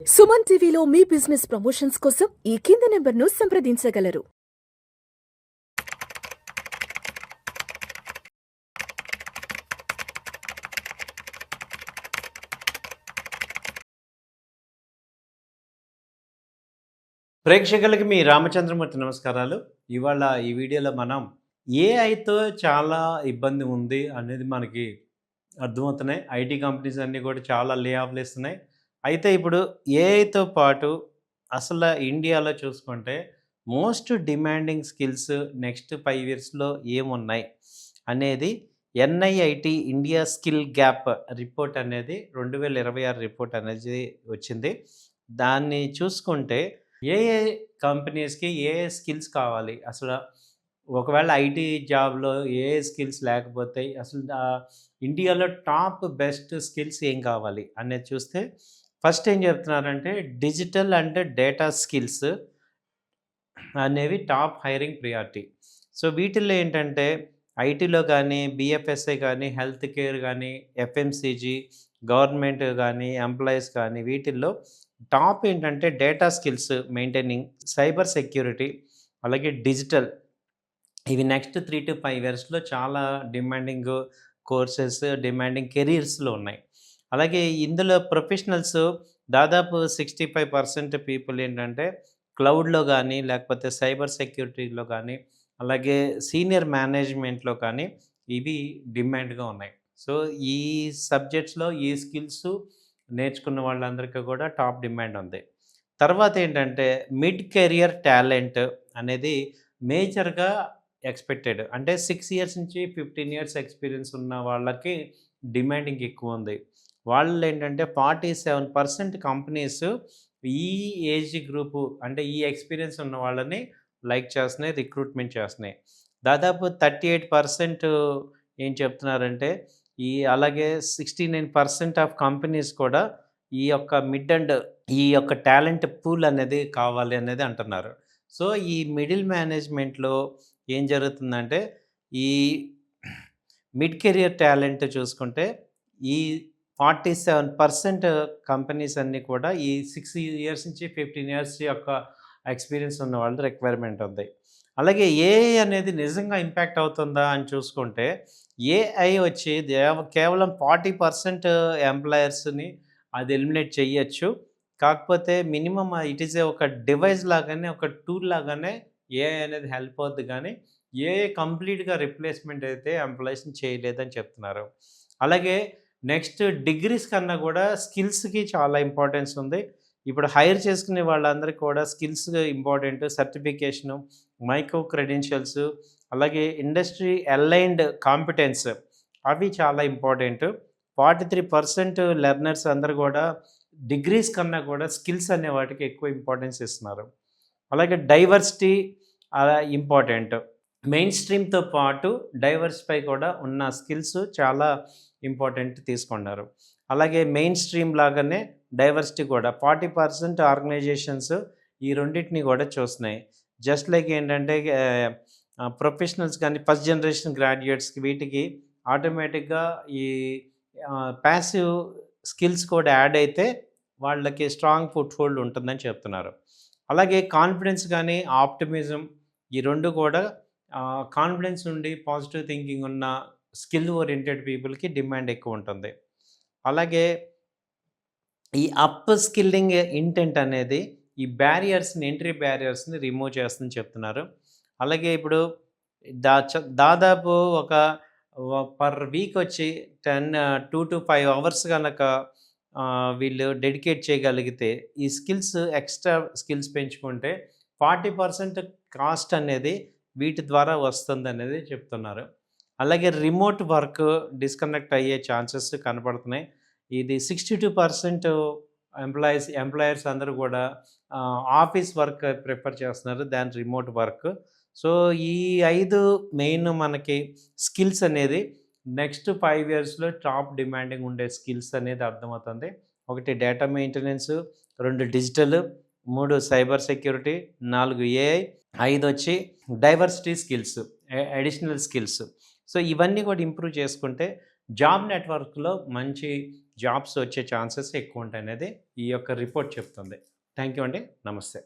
సుమన్ టీవీలో మీ business promotions కోసం ఈ కింది నెంబర్ను సంప్రదించగలరు. ప్రేక్షకులకి మీ రామచంద్రమూర్తి నమస్కారాలు. ఇవాళ ఈ వీడియోలో మనం ఏఐతో చాలా ఇబ్బంది ఉంది అనేది మనకి అర్థమవుతున్నాయి. ఐటీ కంపెనీస్ అన్నీ కూడా చాలా లే ఆఫ్లు ఇస్తున్నాయి. అయితే ఇప్పుడు ఏఐతో పాటు అసలు ఇండియాలో చూసుకుంటే మోస్ట్ డిమాండింగ్ స్కిల్స్ నెక్స్ట్ 5 ఇయర్స్లో ఏమున్నాయి అనేది NIIT India skill gap report అనేది 2026 రిపోర్ట్ అనేది వచ్చింది. దాన్ని చూసుకుంటే ఏఏ కంపెనీస్కి ఏ స్కిల్స్ కావాలి, అసలు ఒకవేళ ఐటీ జాబ్లో ఏ స్కిల్స్ లేకపోతే అసలు ఇండియాలో టాప్ బెస్ట్ స్కిల్స్ ఏం కావాలి అనేది చూస్తే ఫస్ట్ ఏం చెప్తున్నారంటే డిజిటల్ అండ్ డేటా స్కిల్స్ అనేవి టాప్ హైరింగ్ ప్రియారిటీ. సో వీటిల్లో ఏంటంటే ఐటీలో కానీ, బిఎఫ్ఎస్ఐ కానీ, హెల్త్ కేర్ కానీ, ఎఫ్ఎంసీజీ, గవర్నమెంట్ కానీ, ఎంప్లాయీస్ కానీ, వీటిల్లో టాప్ ఏంటంటే data skills maintaining, cyber security, అలాగే డిజిటల్. ఇవి నెక్స్ట్ 3 to 5 ఇయర్స్లో చాలా డిమాండింగ్ కోర్సెస్, డిమాండింగ్ కెరీర్స్లో ఉన్నాయి. అలాగే ఇందులో ప్రొఫెషనల్స్ దాదాపు 65% పీపుల్ ఏంటంటే క్లౌడ్లో కానీ, లేకపోతే సైబర్ సెక్యూరిటీలో కానీ, అలాగే సీనియర్ మేనేజ్మెంట్లో కానీ ఇవి డిమాండ్గా ఉన్నాయి. సో ఈ సబ్జెక్ట్స్లో ఈ స్కిల్స్ నేర్చుకున్న వాళ్ళందరికీ కూడా టాప్ డిమాండ్ ఉంది. తర్వాత ఏంటంటే మిడ్ కెరియర్ టాలెంట్ అనేది మేజర్గా ఎక్స్పెక్టెడ్. అంటే 6 ఇయర్స్ నుంచి 15 ఇయర్స్ ఎక్స్పీరియన్స్ ఉన్న వాళ్ళకి డిమాండింగ్ ఎక్కువ ఉంది. వాళ్ళు ఏంటంటే 47% కంపెనీస్ ఈ ఏజ్ గ్రూపు అంటే ఈ ఎక్స్పీరియన్స్ ఉన్న వాళ్ళని లైక్ చేస్తున్నాయి, రిక్రూట్మెంట్ చేస్తున్నాయి. దాదాపు 38% ఏం చెప్తున్నారంటే అలాగే 69% ఆఫ్ కంపెనీస్ కూడా ఈ యొక్క మిడ్ అండ్ ఈ యొక్క టాలెంట్ పూల్ అనేది కావాలి అనేది అంటున్నారు. సో ఈ మిడిల్ మేనేజ్మెంట్లో ఏం జరుగుతుందంటే ఈ మిడ్ కెరియర్ టాలెంట్ చూసుకుంటే ఈ 47% కంపెనీస్ అన్నీ కూడా ఈ 6 ఇయర్స్ నుంచి 15 ఇయర్స్ యొక్క ఎక్స్పీరియన్స్ ఉన్న వాళ్ళు రిక్వైర్మెంట్ ఉంది. అలాగే ఏఐ అనేది నిజంగా ఇంపాక్ట్ అవుతుందా అని చూసుకుంటే ఏఐ వచ్చి కేవలం 40% ఎంప్లాయర్స్ని అది ఎలిమినేట్ చేయొచ్చు. కాకపోతే మినిమం ఇట్ ఈస్ ఒక డివైస్ లాగానే, ఒక టూల్ లాగానే ఏఐ అనేది హెల్ప్ అవుద్ది. కానీ ఏఐ కంప్లీట్గా రిప్లేస్మెంట్ అయితే ఎంప్లాయీస్ని చేయలేదని చెప్తున్నారు. అలాగే నెక్స్ట్ డిగ్రీస్ కన్నా కూడా స్కిల్స్కి చాలా ఇంపార్టెన్స్ ఉంది. ఇప్పుడు హైర్ చేసుకునే వాళ్ళందరికీ కూడా skills important. Certification, micro credentials, అలాగే ఇండస్ట్రీ అలైన్డ్ కాంపిటెన్స్ అవి చాలా ఇంపార్టెంట్. 43% లెర్నర్స్ అందరూ కూడా డిగ్రీస్ కన్నా కూడా స్కిల్స్ అనే వాటికి ఎక్కువ ఇంపార్టెన్స్ ఇస్తున్నారు. అలాగే డైవర్సిటీ ఇంపార్టెంట్. మెయిన్ స్ట్రీమ్తో పాటు డైవర్సిఫై కూడా ఉన్న స్కిల్స్ చాలా ఇంపార్టెంట్ తీసుకున్నారు. అలాగే మెయిన్ స్ట్రీమ్ లాగానే డైవర్సిటీ కూడా 40% ఆర్గనైజేషన్స్ ఈ రెండింటిని కూడా చూస్తున్నాయి. జస్ట్ లైక్ ఏంటంటే ప్రొఫెషనల్స్ కానీ ఫస్ట్ జనరేషన్ గ్రాడ్యుయేట్స్కి వీటికి ఆటోమేటిక్గా ఈ ప్యాసివ్ స్కిల్స్ కూడా యాడ్ అయితే వాళ్ళకి స్ట్రాంగ్ ఫుట్ హోల్డ్ ఉంటుందని చెప్తున్నారు. అలాగే కాన్ఫిడెన్స్ కానీ ఆప్టిమిజం ఈ రెండు కూడా కాన్ఫిడెన్స్ ఉండి పాజిటివ్ థింకింగ్ ఉన్న స్కిల్ ఓరియంటెడ్ పీపుల్కి డిమాండ్ ఎక్కువ ఉంటుంది. అలాగే ఈ అప్ స్కిల్లింగ్ ఇంటెంట్ అనేది ఈ బ్యారియర్స్ని, ఎంట్రీ బ్యారియర్స్ని రిమూవ్ చేస్తుందని చెప్తున్నారు. అలాగే ఇప్పుడు దాదాపు ఒక పర్ వీక్ వచ్చి 2 to 5 అవర్స్ కనుక వీళ్ళు డెడికేట్ చేయగలిగితే ఈ స్కిల్స్ ఎక్స్ట్రా స్కిల్స్ పెంచుకుంటే 40% కాస్ట్ అనేది వీటి ద్వారా వస్తుంది అనేది చెప్తున్నారు. అలాగే రిమోట్ వర్క్ డిస్కనెక్ట్ అయ్యే ఛాన్సెస్ కనపడుతున్నాయి. ఇది 62% ఎంప్లాయర్స్ అందరూ కూడా ఆఫీస్ వర్క్ ప్రిఫర్ చేస్తున్నారు దాని రిమోట్ వర్క్. సో ఈ 5 మెయిన్ మనకి స్కిల్స్ అనేది నెక్స్ట్ 5 ఇయర్స్లో టాప్ డిమాండింగ్ ఉండే స్కిల్స్ అనేది అర్థమవుతుంది. 1 data maintenance, 2 digital, 3 cyber security, 4 AI, 5 వచ్చి diversity skills, additional skills. So ఇవన్నీ కూడా ఇంప్రూవ్ చేసుకుంటే జాబ్ నెట్వర్క్లో మంచి జాబ్స్ వచ్చే ఛాన్సెస్ ఎక్కువ ఉంటాయి అనేది ఈ యొక్క రిపోర్ట్ చెప్తుంది. థ్యాంక్ యూ అండి. నమస్తే.